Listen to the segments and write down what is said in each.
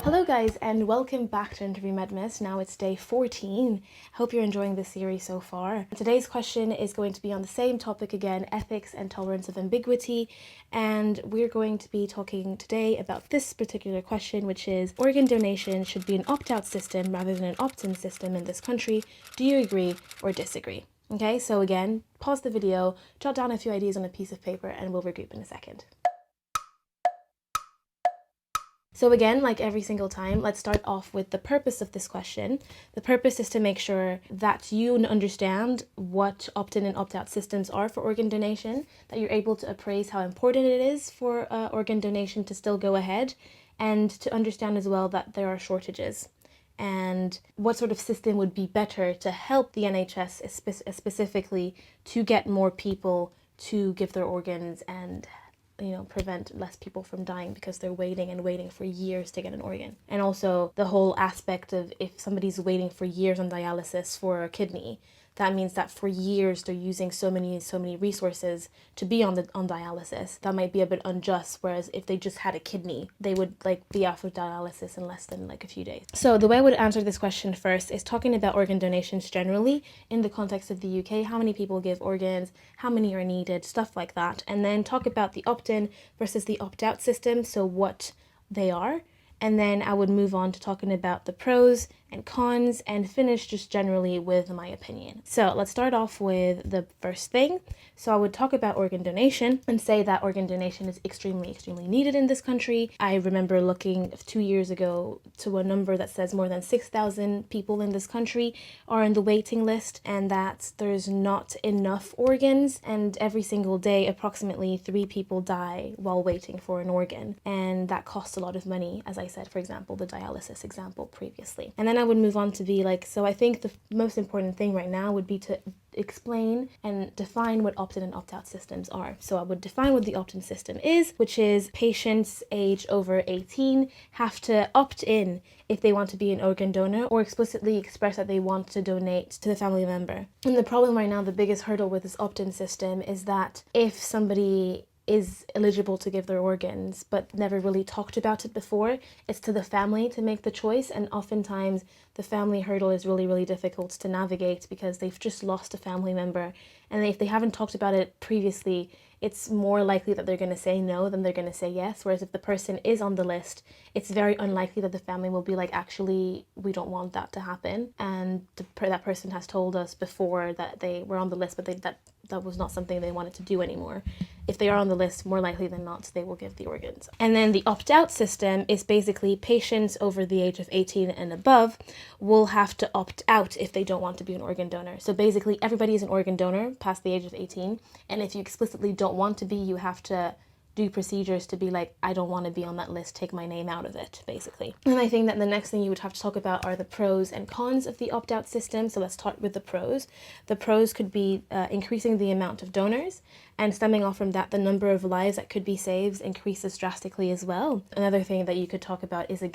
Hello guys and welcome back to Interview MedMas. Now it's day 14. Hope you're enjoying this series so far. Today's question is going to be on the same topic again, ethics and tolerance of ambiguity, and we're going to be talking today about this particular question, which is organ donation should be an opt-out system rather than an opt-in system in this country. Do you agree or disagree? Okay, so again, pause the video, jot down a few ideas on a piece of paper, and we'll regroup in a second. So again, like every single time, let's start off with the purpose of this question. The purpose is to make sure that you understand what opt-in and opt-out systems are for organ donation, that you're able to appraise how important it is for organ donation to still go ahead, and to understand as well that there are shortages and what sort of system would be better to help the NHS specifically to get more people to give their organs and prevent less people from dying because they're waiting for years to get an organ. And also the whole aspect of if somebody's waiting for years on dialysis for a kidney, that means that for years they're using so many resources to be on dialysis. That might be a bit unjust, whereas if they just had a kidney, they would be off of dialysis in less than a few days. So the way I would answer this question first is talking about organ donations generally in the context of the UK, how many people give organs, how many are needed, stuff like that, and then talk about the opt-in versus the opt-out system, so what they are. And then I would move on to talking about the pros and cons and finish just generally with my opinion. So let's start off with the first thing. So I would talk about organ donation and say that organ donation is extremely needed in this country. I remember looking 2 years ago to a number that says more than 6,000 people in this country are in the waiting list, and that there's not enough organs, and every single day approximately 3 people die while waiting for an organ, and that costs a lot of money, as I said, for example, the dialysis example previously. And then I would move on to be so I think the most important thing right now would be to explain and define what opt-in and opt-out systems are. So I would define what the opt-in system is, which is patients aged over 18 have to opt in if they want to be an organ donor or explicitly express that they want to donate to the family member. And the problem right now, the biggest hurdle with this opt-in system is that if somebody is eligible to give their organs but never really talked about it before, it's to the family to make the choice, and oftentimes the family hurdle is really difficult to navigate because they've just lost a family member, and if they haven't talked about it previously, it's more likely that they're going to say no than they're going to say yes. Whereas if the person is on the list, it's very unlikely that the family will be like, actually, we don't want that to happen. And that person has told us before that they were on the list, but that was not something they wanted to do anymore. If they are on the list, more likely than not, they will give the organs. And then the opt-out system is basically patients over the age of 18 and above will have to opt out if they don't want to be an organ donor. So basically everybody is an organ donor past the age of 18. And if you explicitly don't want to be, you have to do procedures to be like, I don't want to be on that list, take my name out of it, basically. And I think that the next thing you would have to talk about are the pros and cons of the opt-out system. So let's start with the pros. The pros could be increasing the amount of donors, and stemming off from that, the number of lives that could be saved increases drastically as well. Another thing that you could talk about is the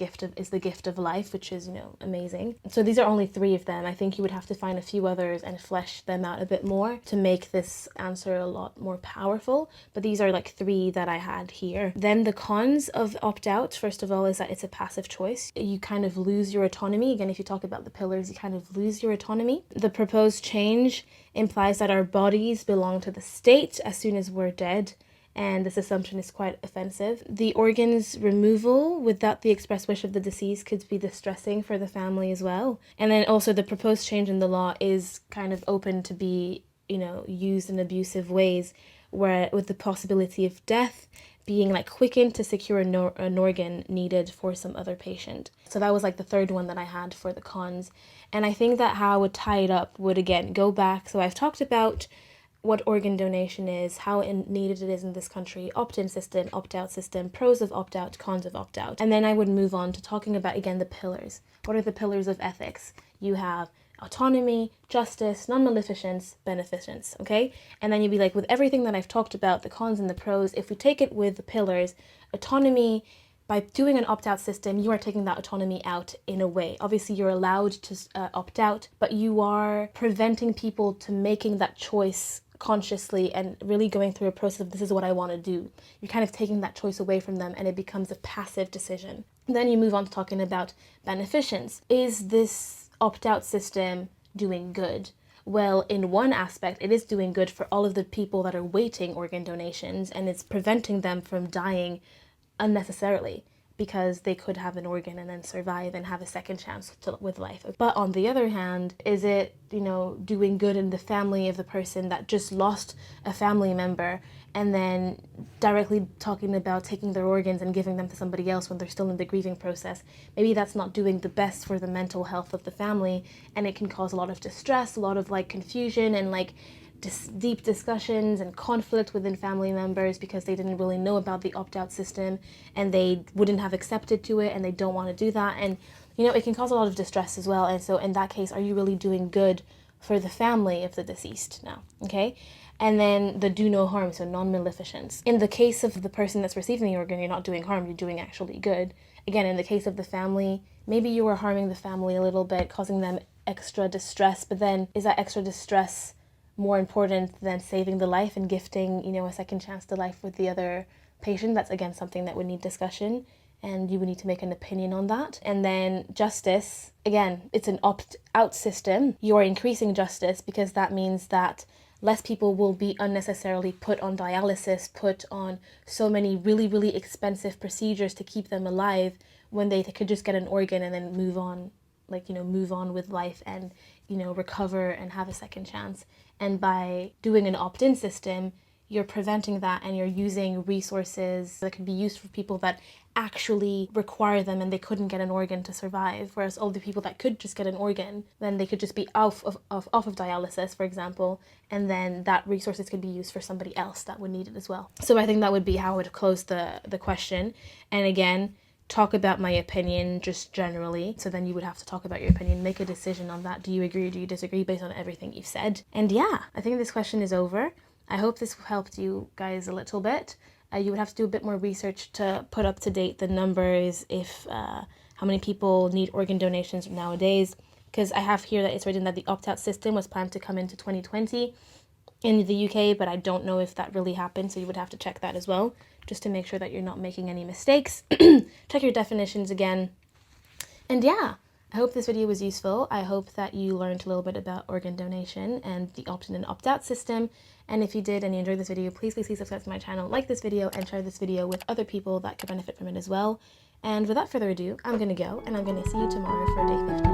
gift of life, which is, amazing. So these are only 3 of them. I think you would have to find a few others and flesh them out a bit more to make this answer a lot more powerful. But these are 3 that I had here. Then the cons of opt-out, first of all, is that it's a passive choice. You kind of lose your autonomy. Again, if you talk about the pillars, you kind of lose your autonomy. The proposed change implies that our bodies belong to the state as soon as we're dead, and this assumption is quite offensive. The organs removal without the express wish of the deceased could be distressing for the family as well. And then also the proposed change in the law is kind of open to be, used in abusive ways, where with the possibility of death being quickened to secure an organ needed for some other patient. So that was the third one that I had for the cons. And I think that how I would tie it up would, again, go back. So I've talked about what organ donation is, how needed it is in this country, opt-in system, opt-out system, pros of opt-out, cons of opt-out. And then I would move on to talking about, again, the pillars. What are the pillars of ethics? You have autonomy, justice, non-maleficence, beneficence, okay? And then you'd be with everything that I've talked about, the cons and the pros, if we take it with the pillars, autonomy, by doing an opt-out system, you are taking that autonomy out in a way. Obviously, you're allowed to opt out, but you are preventing people to making that choice consciously and really going through a process of, this is what I want to do. You're kind of taking that choice away from them, and it becomes a passive decision. Then you move on to talking about beneficence. Is this opt-out system doing good? Well, in one aspect, it is doing good for all of the people that are waiting organ donations, and it's preventing them from dying unnecessarily, because they could have an organ and then survive and have a second chance with life. But on the other hand, is it, doing good in the family of the person that just lost a family member, and then directly talking about taking their organs and giving them to somebody else when they're still in the grieving process? Maybe that's not doing the best for the mental health of the family, and it can cause a lot of distress, a lot of confusion, and deep discussions and conflict within family members because they didn't really know about the opt-out system and they wouldn't have accepted to it, and they don't want to do that. And it can cause a lot of distress as well. And so in that case, are you really doing good for the family of the deceased now? Okay. And then the do no harm, so non-maleficence. In the case of the person that's receiving the organ, you're not doing harm, you're doing actually good. Again, in the case of the family, maybe you were harming the family a little bit, causing them extra distress, but then is that extra distress more important than saving the life and gifting, a second chance to life with the other patient? That's, again, something that would need discussion, and you would need to make an opinion on that. And then justice, again, it's an opt-out system. You are increasing justice because that means that less people will be unnecessarily put on dialysis, put on so many really, really expensive procedures to keep them alive, when they could just get an organ and then move on, move on with life and, recover and have a second chance. And by doing an opt-in system, you're preventing that, and you're using resources that could be used for people that actually require them and they couldn't get an organ to survive. Whereas all the people that could just get an organ, then they could just be off of dialysis, for example, and then that resources could be used for somebody else that would need it as well. So I think that would be how I would close the question. And again, talk about my opinion just generally. So then you would have to talk about your opinion, make a decision on that. Do you agree or do you disagree based on everything you've said? And yeah, I think this question is over. I hope this helped you guys a little bit. You would have to do a bit more research to put up to date the numbers, if how many people need organ donations nowadays, because I have here that it's written that the opt-out system was planned to come into 2020 in the UK, but I don't know if that really happened, so you would have to check that as well, just to make sure that you're not making any mistakes. Check your definitions again. And yeah, I hope this video was useful. I hope that you learned a little bit about organ donation and the opt-in and opt-out system. And if you did and you enjoyed this video, please subscribe to my channel, like this video, and share this video with other people that could benefit from it as well. And without further ado, I'm going to go, and I'm going to see you tomorrow for day 15.